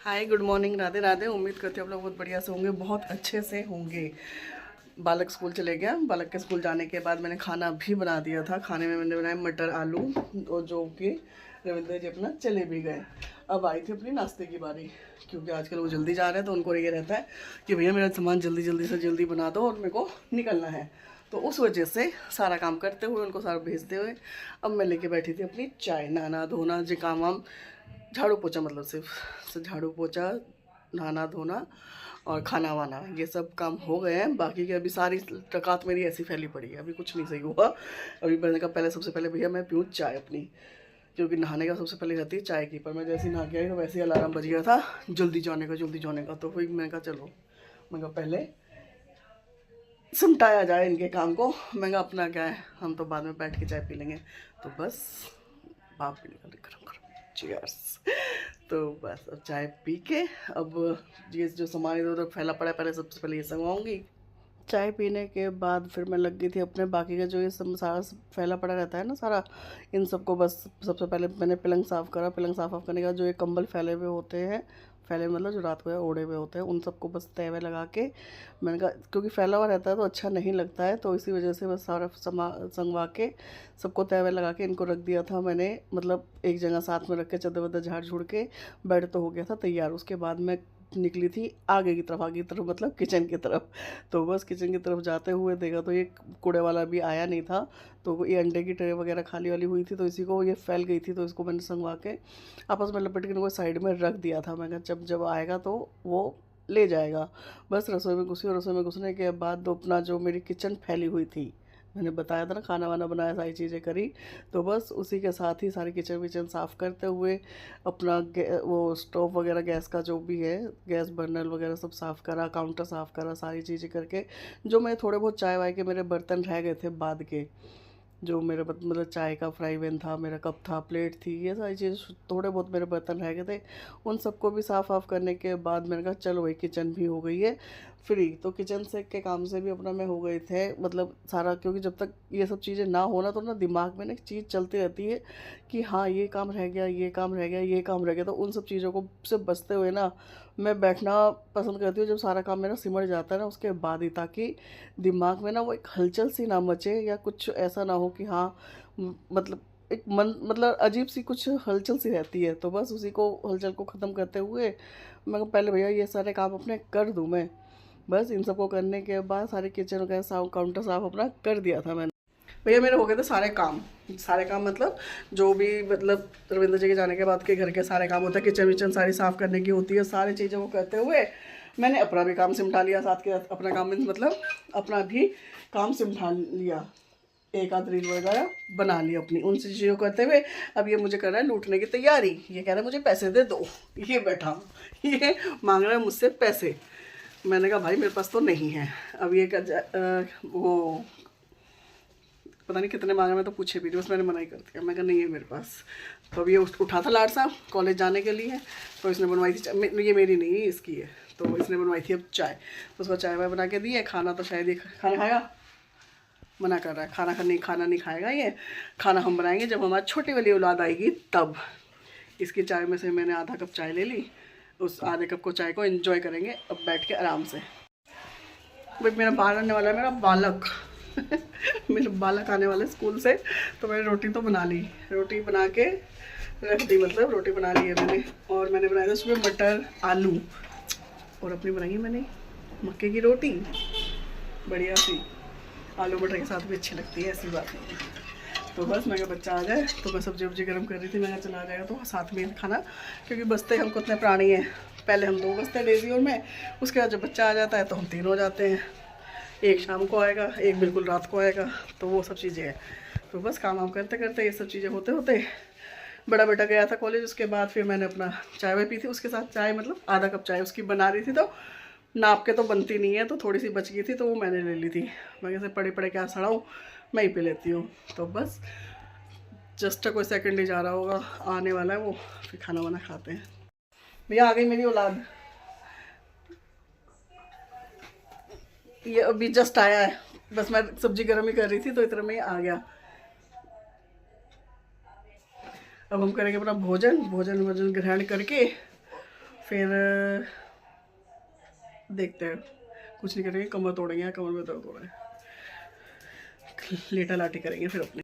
Hi good morning, Radhe Radhe. उम्मीद करती हूँ आप लोग बहुत बढ़िया से होंगे, बहुत अच्छे से होंगे। बालक स्कूल चले गया। बालक के स्कूल जाने के बाद मैंने खाना भी बना दिया था। खाने में मैंने बनाया मटर आलू, और जो कि रविंद्र जी अपना चले भी गए। अब आई थी अपनी नाश्ते की बारी, क्योंकि आजकल वो जल्दी जा रहे हैं तो उनको ये रहता है कि भैया मेरा सामान जल्दी जल्दी से जल्दी बना दो और मेरे को निकलना है। तो उस वजह से सारा काम करते हुए, उनको सारा भेजते हुए, अब मैं लेके बैठी थी अपनी चाय। नहाना धोना जो काम वाम, झाड़ू पोछा, मतलब सिर्फ झाड़ू पोछा, नहाना धोना और खाना वाना, ये सब काम हो गए हैं। बाकी के अभी सारी टकात मेरी ऐसी फैली पड़ी है, अभी कुछ नहीं सही हुआ। अभी मैंने कहा पहले सबसे पहले भैया मैं पीऊँ चाय अपनी, क्योंकि नहाने का सबसे पहले रहती है चाय की। पर मैं जैसे ही नहा के आई तो वैसे ही अलार्म बज गया था जल्दी जाने का, जल्दी जाने का। तो फिर मैंने कहा चलो, मैं कहा पहले सिमटाया जाए इनके काम को। मैं कहा अपना क्या है, हम तो बाद में बैठ के चाय पी लेंगे। तो बस आप भी निकल गरम गरम, चीयर्स। तो बस अब चाय पी के, अब ये जो सामान इधर उधर फैला पड़ा है, पहले सबसे पहले ये संगवाऊंगी। चाय पीने के बाद फिर मैं लग गई थी अपने बाकी का जो ये सब सारा फैला पड़ा रहता है ना सारा, इन सबको बस सबसे पहले मैंने पलंग साफ़ करा। पलंग साफ़ करने के बाद जो ये कंबल फैले हुए होते हैं, फैले मतलब जो रात को ओढ़े हुए होते हैं, उन सबको बस तहवे लगा के, मैंने कहा क्योंकि फैला हुआ रहता है तो अच्छा नहीं लगता है, तो इसी वजह से बस सारा संगवा के सबको तहवे लगा के इनको रख दिया था मैंने। मतलब एक जगह साथ में रख के चादर वादर झाड़ झुड़ के बेड तो हो गया था तैयार। उसके बाद मैं निकली थी आगे की तरफ, आगे की तरफ मतलब किचन की तरफ। तो बस किचन की तरफ जाते हुए देखा तो ये कूड़े वाला भी आया नहीं था। तो ये अंडे की ट्रे वगैरह खाली वाली हुई थी, तो इसी को ये फैल गई थी, तो इसको मैंने संगवा के आपस में लपेट के इनको साइड में रख दिया था। मैं कहा जब जब आएगा तो वो ले जाएगा। बस रसोई में घुसी, और रसोई में घुसने के बाद तो अपना जो मेरी किचन फैली हुई थी, मैंने बताया था ना, खाना वाना बनाया, सारी चीज़ें करी। तो बस उसी के साथ ही सारी किचन विचन साफ़ करते हुए अपना वो स्टोव वगैरह, गैस का जो भी है, गैस बर्नर वगैरह सब साफ़ करा, काउंटर साफ़ करा, सारी चीज़ें करके जो मैं थोड़े बहुत चाय वाय के मेरे बर्तन रह गए थे बाद के, जो मेरे मतलब चाय का फ्राई पैन था, मेरा कप था, प्लेट थी, ये सारी चीज़ थोड़े बहुत मेरे बर्तन रह गए थे। उन सबको भी साफ़ वाफ़ करने के बाद मैंने कहा चलो भाई किचन भी हो गई है फ्री। तो किचन से के काम से भी अपना मैं हो गए थे मतलब सारा, क्योंकि जब तक ये सब चीज़ें ना होना तो ना दिमाग में ना एक चीज़ चलती रहती है कि हाँ ये काम रह गया, ये काम रह गया, ये काम रह गया। तो उन सब चीज़ों को से बचते हुए ना मैं बैठना पसंद करती हूँ जब सारा काम मेरा सिमट जाता है ना उसके बाद ही, ताकि दिमाग में ना वो एक हलचल सी ना मचे, या कुछ ऐसा ना हो कि हाँ मतलब एक मन मतलब अजीब सी कुछ हलचल सी रहती है। तो बस उसी को, हलचल को ख़त्म करते हुए मैं पहले भैया ये सारे काम अपने कर दूँ मैं। बस इन सबको करने के बाद सारे किचन वगैरह साफ, काउंटर साफ अपना कर दिया था मैंने। भैया मेरे हो गए थे सारे काम। सारे काम मतलब जो भी मतलब रविंद्र जी के जाने के बाद के घर के सारे काम होते हैं, किचन विचन सारी साफ़ करने की होती है, सारी चीज़ों को करते हुए मैंने अपना भी काम सिमटा लिया। साथ के अपना काम मतलब अपना भी काम सिमटा लिया, एक आध रील वगैरह बना ली अपनी। उन चीज़ों को करते हुए अब ये मुझे कर रहा है लूटने की तैयारी। ये कह रहा है मुझे पैसे दे दो, ये बैठा ये मांग रहा है मुझसे पैसे। मैंने कहा भाई मेरे पास तो नहीं है। अब ये वो पता नहीं कितने मांगे, मैं तो पूछे भी थी, बस मैंने मना ही कर दिया। मैं कहा नहीं है मेरे पास। तो अब ये उठा था लाड साहब कॉलेज जाने के लिए, तो इसने बनवाई थी, ये मेरी नहीं है इसकी है, तो इसने बनवाई थी अब चाय। तो उसको चाय वाय बना के दी है। खाना तो शायद ये खाना खाएगा, मना कर रहा है, खाना नहीं खाएगा ये। खाना हम बनाएंगे जब हमारी छोटी वाली औलाद आएगी तब। इसकी चाय में से मैंने आधा कप चाय ले ली, उस आधे कप को चाय को एंजॉय करेंगे अब बैठ के आराम से। भाई मेरा बाहर आने वाला है, मेरा बालक मेरा बालक आने वाला है स्कूल से, तो मैंने रोटी तो बना ली, रोटी बना के रख दी, मतलब रोटी बना ली है मैंने। और मैंने बनाया था सुबह मटर आलू, और अपनी बनाई है मैंने मक्के की रोटी बढ़िया सी, आलू मटर के साथ भी अच्छी लगती है, ऐसी बात नहीं है। तो बस मैं कहा बच्चा आ जाए, तो मैं सब्जी वब्जी गर्म कर रही थी, मैं चला जाएगा तो साथ में खाना, क्योंकि बस्ते हमको इतने प्राणी हैं। पहले हम 2 बस्ते डेजी और मैं, उसके बाद जब बच्चा आ जाता है तो हम 3 हो जाते हैं। एक शाम को आएगा, एक बिल्कुल रात को आएगा, तो वो सब चीज़ें हैं। तो बस काम वाम करते करते ये सब चीज़ें होते होते बड़ा बेटा गया था कॉलेज। उसके बाद फिर मैंने अपना चाय वाय पी थी, उसके साथ चाय मतलब आधा कप चाय उसकी बना रही थी, तो नाप के तो बनती नहीं है, तो थोड़ी सी बच गई थी तो वो मैंने ले ली थी। मैं कैसे पड़े पड़े क्या सड़ाऊँ, मैं ही पी लेती हूँ। तो बस जस्ट कोई सेकंड ही जा रहा होगा, आने वाला है वो, फिर खाना वाना खाते हैं। भैया आ गई मेरी औलाद, ये अभी जस्ट आया है, बस मैं सब्जी गर्म ही कर रही थी तो इतना में ही आ गया। अब हम करेंगे अपना भोजन, भोजन ग्रहण करके फिर देखते हैं, कुछ नहीं करेंगे, कमर तोड़ेंगे, कमर में दर्द हो रहा है, लेटा लाटी करेंगे फिर अपने।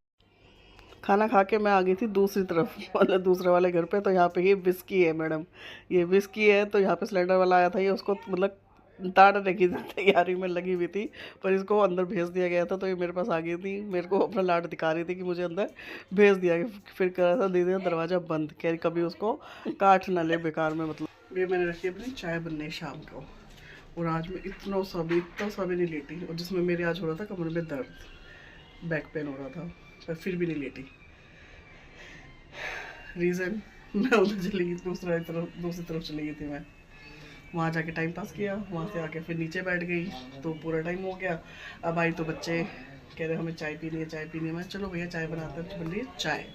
खाना खा के मैं आ गई थी दूसरी तरफ, मतलब दूसरे वाले घर पे। तो यहाँ पे ये विस्की है मैडम, ये विस्की है। तो यहाँ पे सिलेंडर वाला आया था, ये उसको मतलब ताड़ने की तैयारी में लगी हुई थी, पर इसको अंदर भेज दिया गया था। तो ये मेरे पास आ गई थी, मेरे को अपना लाड दिखा रही थी कि मुझे अंदर भेज दिया गया। फिर कह रहा था दीदी ने दरवाज़ा बंद, कह रही कभी उसको काट ना ले बेकार में। मतलब ये मैंने रखी अपनी चाय बनने शाम को, और आज मैं इतना सा भी नहीं लेटी, और जिसमें मेरे आज हो रहा था कमर में दर्द, बैक पेन हो रहा था, पर फिर भी नहीं लेटी। रीज़न, मैं उधर चली गई, दूसरी तरफ चली गई थी मैं, वहाँ जाके टाइम पास किया, वहाँ से आके फिर नीचे बैठ गई, तो पूरा टाइम हो गया। अब आई तो बच्चे कह रहे हमें चाय पीनी है, चाय पीनी है। मैं चलो भैया चाय बनाते हैं। तो बन रही है चाय,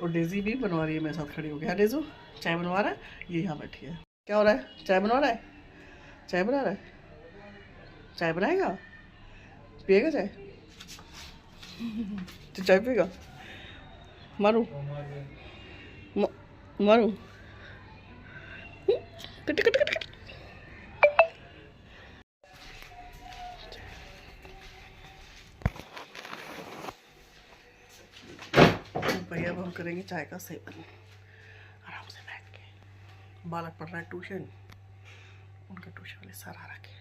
और डेज़ी भी बनवा रही है मेरे साथ खड़ी हो गया। डेज़ो चाय बनवा रहा है, ये यहाँ बैठी है। क्या हो रहा है? चाय बनवा रहा है, चाय बना रहा है, चाय बनाएगा, पिएगा चाय? तो चाय पिएगा? मारू मारू, कट कट कट कट। भैया अब हम करेंगे चाय का सेवन आराम से बैठ के। बालक पढ़ रहा है ट्यूशन, उनका ट्यूशन वाले सर आ रखे।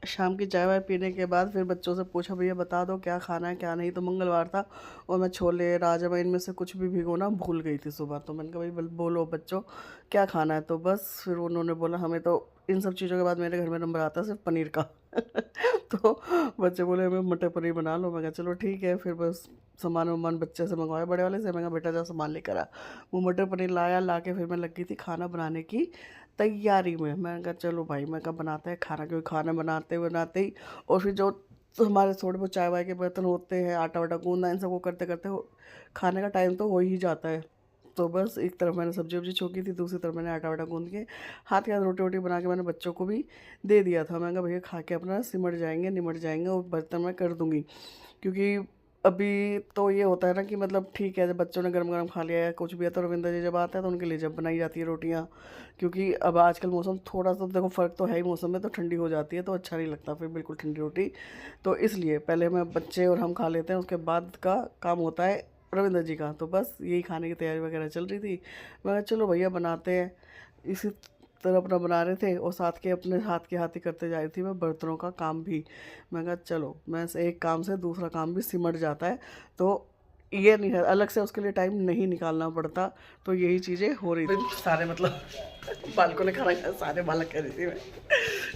शाम की चाय वाय पीने के बाद फिर बच्चों से पूछा भैया बता दो क्या खाना है क्या नहीं। तो मंगलवार था, और मैं छोले राजमा इनमें से कुछ भी भिगोना भूल गई थी सुबह। तो मैंने कहा भाई बोलो बच्चों क्या खाना है। तो बस फिर उन्होंने बोला हमें तो इन सब चीज़ों के बाद मेरे घर में नंबर आता है सिर्फ पनीर का। तो बच्चे बोले हमें मटर पनीर बना लो। मैं कहा चलो ठीक है। फिर बस सामान बच्चे से मंगवाया, बड़े वाले से। मैं कहा बेटा जा सामान लेकर आ। वो मटर पनीर लाया, ला के फिर मैं लग गई थी खाना बनाने की तैयारी में। मैं कहा चलो भाई, मैं कहा बनाते हैं खाना, क्योंकि खाना बनाते ही और फिर जो हमारे थोड़े बहुत चाय वाय के बर्तन होते हैं, आटा वाटा गूंदना, इन सबको करते करते खाने का टाइम तो हो ही जाता है। तो बस एक तरफ मैंने सब्जी वब्जी छोकी थी, दूसरी तरफ मैंने आटा वाटा गूंद के हाथ के हाथ रोटी वोटी बना के मैंने बच्चों को भी दे दिया था। मैं कहा भैया खा के अपना निमट जाएंगे, और बर्तन मैं कर दूँगी। क्योंकि अभी तो ये होता है ना कि मतलब ठीक है, जब बच्चों ने गरम गरम खा लिया है कुछ भी है, तो रविंद्र जी जब आते हैं तो उनके लिए जब बनाई जाती है रोटियाँ। क्योंकि अब आजकल मौसम थोड़ा सा देखो फ़र्क तो है ही मौसम में, तो ठंडी हो जाती है तो अच्छा नहीं लगता फिर बिल्कुल ठंडी रोटी। तो इसलिए पहले मैं बच्चे और हम खा लेते हैं, उसके बाद का काम होता है रविंद्र जी का। तो बस यही खाने की तैयारी वगैरह चल रही थी। मैं कहा चलो भैया बनाते हैं, इसी तरह अपना बना रहे थे, और साथ के अपने हाथ ही करते जा रही थी मैं बर्तनों का काम भी। मैं कहा चलो मैं एक काम से दूसरा काम भी सिमट जाता है, तो ये नहीं है अलग से उसके लिए टाइम नहीं निकालना पड़ता। तो यही चीज़ें हो रही थी। सारे मतलब बालकों ने खाना खाया, सारे बालक कह रही थी मैं,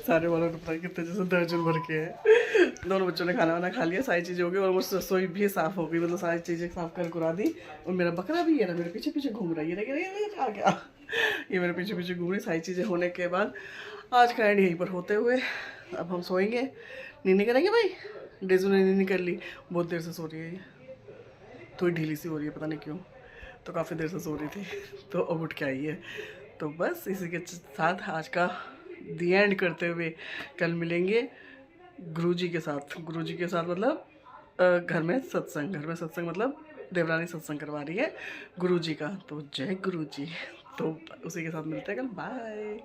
सारे बालक ने पता कितने जैसे दर्जन भर के हैं। दोनों बच्चों ने खाना वाना खा लिया, सारी चीज़ें हो गई, और वो रसोई भी साफ़ हो गई, मतलब सारी चीज़ें साफ़ कर करा दी। और मेरा बकरा भी है ना मेरे पीछे पीछे घूम रहा है, ये आ गया, ये मेरे पीछे पीछे घूम रही। सारी चीज़ें होने के बाद आज का एंड यहीं पर होते हुए अब हम सोएंगे। नींद करेंगे भाई, डेजू ने नींद कर ली, बहुत देर से सो रही है ये, थोड़ी ढीली सी हो रही है पता नहीं क्यों, तो काफ़ी देर से सो रही थी, तो अब उठ के आई है। तो बस इसी के साथ आज का दी एंड करते हुए कल मिलेंगे गुरुजी के साथ। गुरुजी के साथ मतलब घर में सत्संग मतलब देवरानी सत्संग करवा रही है गुरुजी का। तो जय गुरुजी। तो उसी के साथ मिलते हैं कल, बाय।